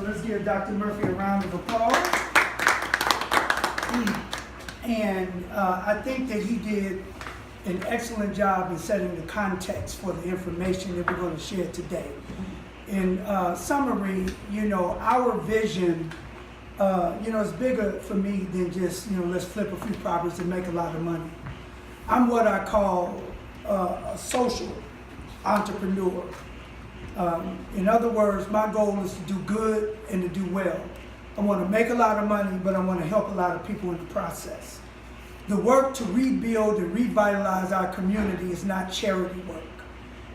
let's give Dr. Murphy a round of applause. And I think that he did an excellent job in setting the context for the information that we're going to share today. In summary, our vision, is bigger for me than just, let's flip a few properties and make a lot of money. I'm what I call a social entrepreneur. In other words, my goal is to do good and to do well. I want to make a lot of money, but I want to help a lot of people in the process. The work to rebuild and revitalize our community is not charity work.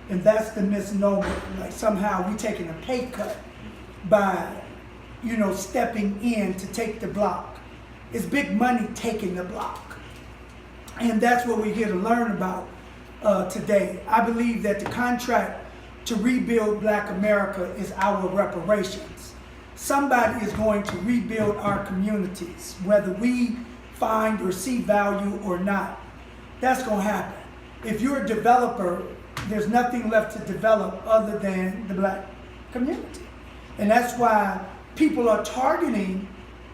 And that's the misnomer. Like somehow we're taking a pay cut by, stepping in to take the block. It's big money taking the block. And that's what we're here to learn about today. I believe that the contract to rebuild Black America is our reparations. Somebody is going to rebuild our communities, whether we find or see value or not. That's going to happen. If you're a developer, there's nothing left to develop other than the Black community. And that's why people are targeting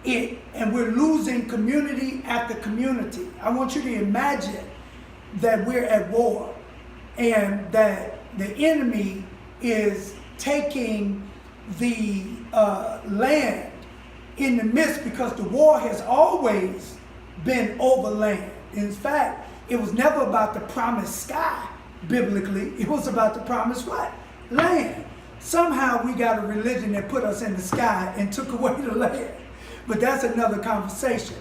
it, and we're losing community after community. I want you to imagine that we're at war and that the enemy is taking the land in the midst, because the war has always been over land. In fact, it was never about the promised sky biblically. It was about the promised what? Land. Somehow we got a religion that put us in the sky and took away the land. But that's another conversation.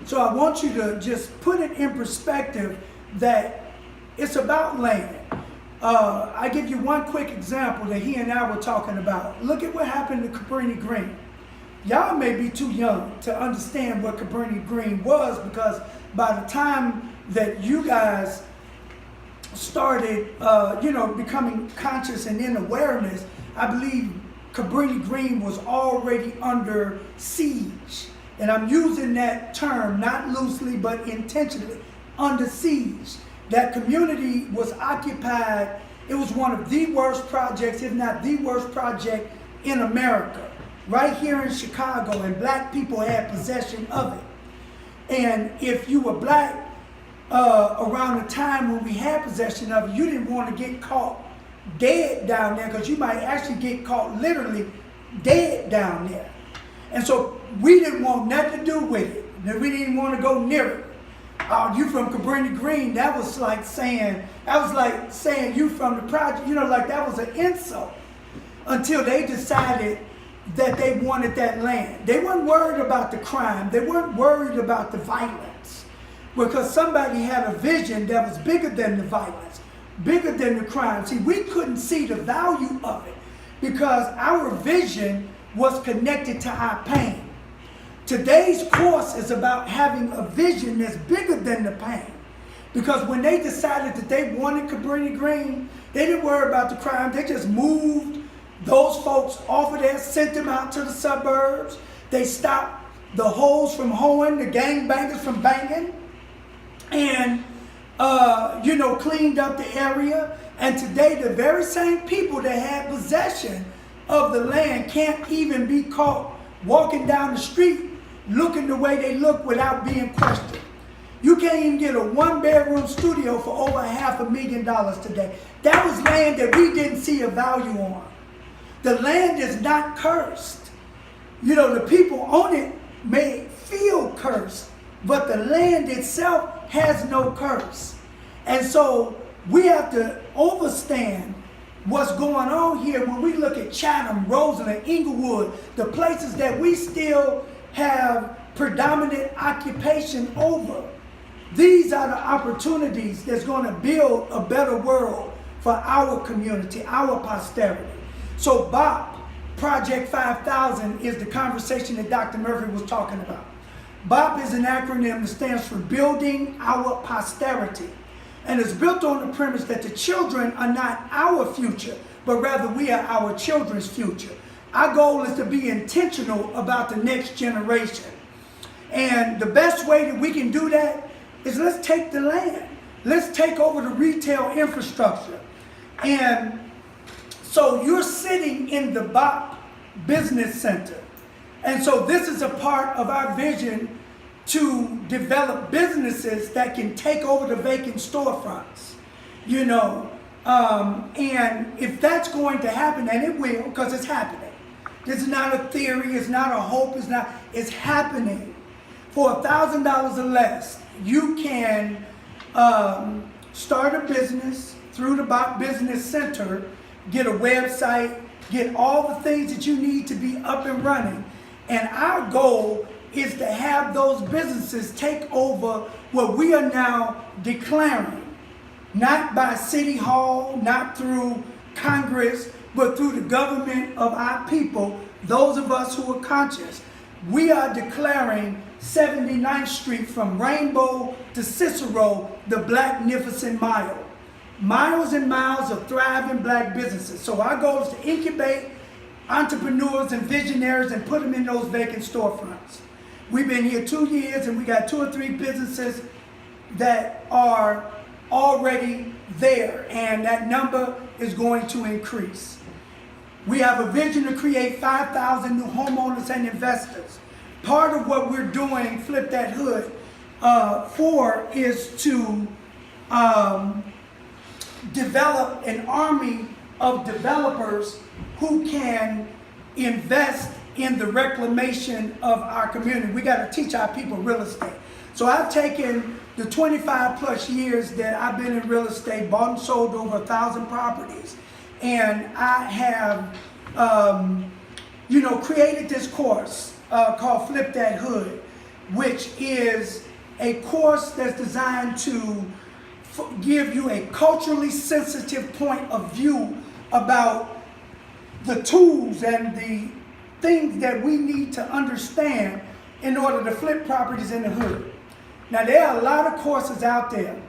So I want you to just put it in perspective that it's about land. I give you one quick example that he and I were talking about. Look at what happened to Cabrini Green. Y'all may be too young to understand what Cabrini Green was, because by the time that you guys started, becoming conscious and in awareness, I believe Cabrini Green was already under siege. And I'm using that term not loosely but intentionally, under siege. That community was occupied. It was one of the worst projects, if not the worst project in America, right here in Chicago, and Black people had possession of it. And if you were Black around the time when we had possession of it, you didn't want to get caught dead down there, because you might actually get caught literally dead down there. And so we didn't want nothing to do with it. We didn't want to go near it. You from Cabrini Green, that was like saying you from the project, like that was an insult, until they decided that they wanted that land. They weren't worried about the crime. They weren't worried about the violence, because somebody had a vision that was bigger than the violence, bigger than the crime. See, we couldn't see the value of it because our vision was connected to our pain. Today's course is about having a vision that's bigger than the pain. Because when they decided that they wanted Cabrini Green, they didn't worry about the crime. They just moved those folks off of there, sent them out to the suburbs. They stopped the hoes from hoeing, the gangbangers from banging, and cleaned up the area. And today, the very same people that had possession of the land can't even be caught walking down the street looking the way they look without being questioned. You can't even get a one-bedroom studio for over $500,000 today. That was land that we didn't see a value on. The land is not cursed. The people on it may feel cursed, but the land itself has no curse. And so we have to understand what's going on here when we look at Chatham, Roseland, Inglewood, the places that we still have predominant occupation over. These are the opportunities that's going to build a better world for our community, our posterity. So BOP, Project 5000, is the conversation that Dr. Murphy was talking about. BOP is an acronym that stands for Building Our Posterity. And it's built on the premise that the children are not our future, but rather we are our children's future. Our goal is to be intentional about the next generation. And the best way that we can do that is let's take the land. Let's take over the retail infrastructure. And so you're sitting in the BOP business center. And so this is a part of our vision to develop businesses that can take over the vacant storefronts, you know. And if that's going to happen, and it will, because it's happening. This is not a theory, it's not a hope, it's happening. For $1,000 or less, you can start a business through the business center, get a website, get all the things that you need to be up and running. And our goal is to have those businesses take over what we are now declaring, not by City Hall, not through Congress, but through the government of our people, those of us who are conscious. We are declaring 79th Street from Rainbow to Cicero, the Blacknificent Mile. Miles and miles of thriving black businesses. So our goal is to incubate entrepreneurs and visionaries and put them in those vacant storefronts. We've been here 2 years and we got 2 or 3 businesses that are already there, and that number is going to increase. We have a vision to create 5,000 new homeowners and investors. Part of what we're doing, Flip That Hood, for is to develop an army of developers who can invest in the reclamation of our community. We got to teach our people real estate. So I've taken the 25 plus years that I've been in real estate, bought and sold over 1,000 properties, and I have, created this course called Flip That Hood, which is a course that's designed to give you a culturally sensitive point of view about the tools and the things that we need to understand in order to flip properties in the hood. Now, there are a lot of courses out there,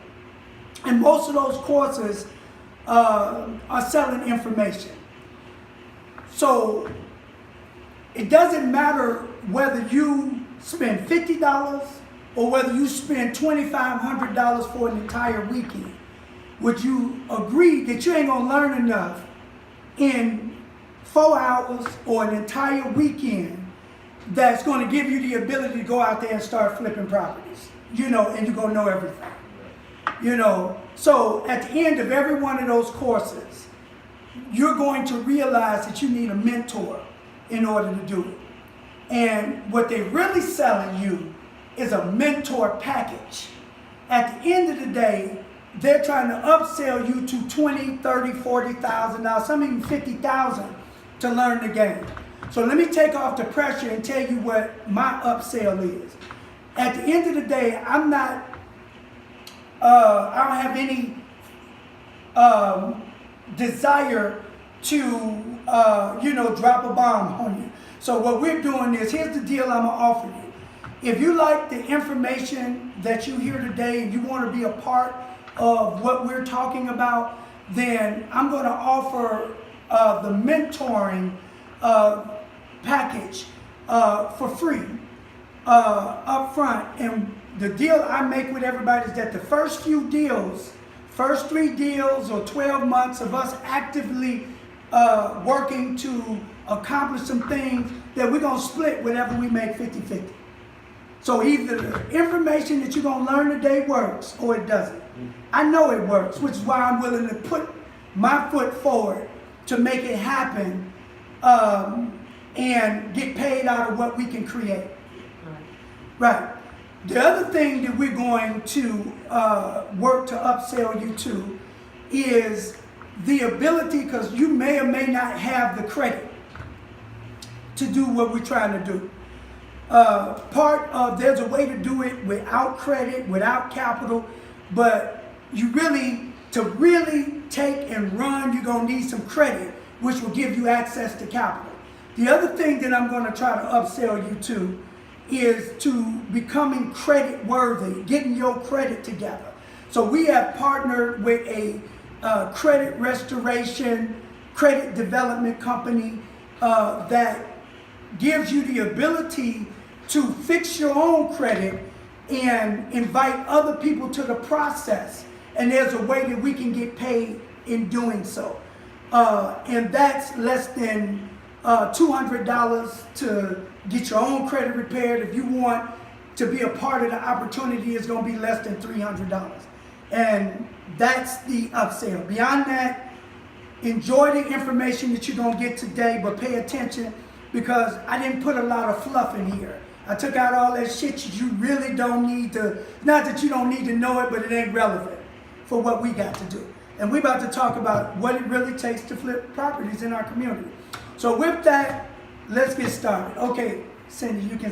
and most of those courses are selling information. So it doesn't matter whether you spend $50 or whether you spend $2,500 for an entire weekend. Would you agree that you ain't gonna learn enough in 4 hours or an entire weekend that's going to give you the ability to go out there and start flipping properties, and you're going to know everything, So at the end of every one of those courses, you're going to realize that you need a mentor in order to do it. And what they're really selling you is a mentor package. At the end of the day, they're trying to upsell you to $20,000, $30,000, $40,000, some even $50,000 to learn the game. So let me take off the pressure and tell you what my upsell is. At the end of the day, I don't have any desire to, drop a bomb on you. So what we're doing is, here's the deal I'm gonna offer you. If you like the information that you hear today and you want to be a part of what we're talking about, then I'm going to offer the mentoring package for free up front. And the deal I make with everybody is that the first 3 deals or 12 months of us actively working to accomplish some things, that we're going to split whatever we make 50-50. So either the information that you're going to learn today works or it doesn't. I know it works, which is why I'm willing to put my foot forward to make it happen and get paid out of what we can create. Right. The other thing that we're going to work to upsell you to is the ability, because you may or may not have the credit to do what we're trying to do. There's a way to do it without credit, without capital, but to really take and run, you're going to need some credit, which will give you access to capital. The other thing that I'm going to try to upsell you to is to becoming credit worthy, getting your credit together. So we have partnered with a credit restoration, credit development company that gives you the ability to fix your own credit and invite other people to the process. And there's a way that we can get paid in doing so. And that's less than $200 to get your own credit repaired. If you want to be a part of the opportunity, it's going to be less than $300. And that's the upsell. Beyond that, enjoy the information that you're going to get today, but pay attention, because I didn't put a lot of fluff in here. I took out all that shit that you really don't need to, not that you don't need to know it, but it ain't relevant for what we got to do. And we're about to talk about what it really takes to flip properties in our community. So with that, let's get started. Okay, Cindy, you can